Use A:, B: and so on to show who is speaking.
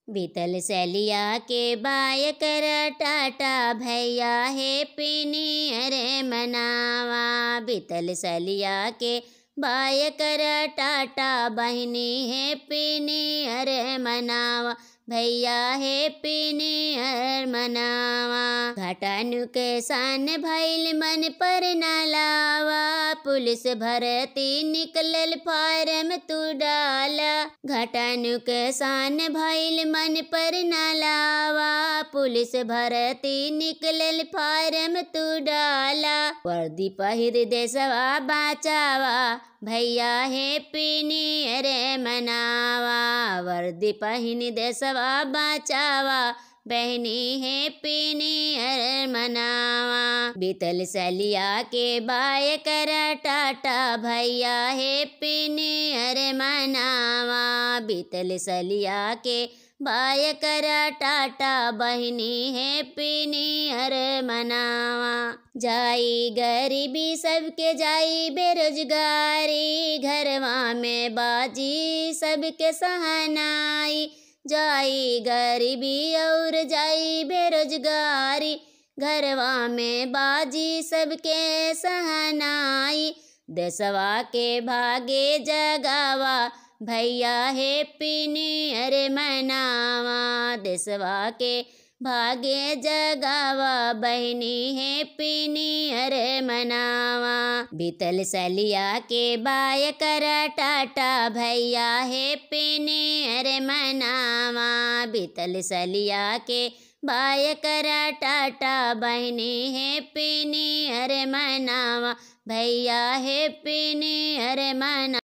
A: बीतल सलिया के बाय कर टाटा भैया हैप्पी न्यू ईयर मनावा। बीतल सलिया के बाय कर टाटा बहिनी हैप्पी न्यू ईयर मनावा। भैया हैप्पी न्यू ईयर मनावा। घाटानु के सान भइल मन पर न लावा। पुलिस भर्ती निकलल फारम तू डाला। घाटानु के सान भइल मन पर न लावा। पुलिस भर्ती निकलल फारम तू डाला। वर्दी पहिर देशवा बचावा। भैया हैप्पी न्यू ईयर मनावा। वर्दी पहिन देशवा बचावा। बहनी हैप्पी न्यू ईयर मनावा। बीतल सलिया के बाय कर टाटा भैया हैप्पी न्यू ईयर मनावा। बीतल सलिया के बाय कर टाटा बहनी हैप्पी न्यू ईयर मनावा। जाई गरीबी सबके जाई बेरोजगारी। घरवा में बाजी सबके सहनाई। जाई गरीबी और जाई बेरोजगारी। घरवा में बाजी सबके सहनाई। देशवा के भागे जगावा। भैया हैप्पी न्यू ईयर मनावा। देशवा के भागे जगावा। बहनी हैप्पी न्यू ईयर मनावा। बीतल सलिया के बाय कर टाटा भैया हैप्पी न्यू ईयर मनावा। बीतल सलिया के बाय कर टाटा बहनी हैप्पी न्यू ईयर मनावा। भैया हैप्पी न्यू ईयर मना।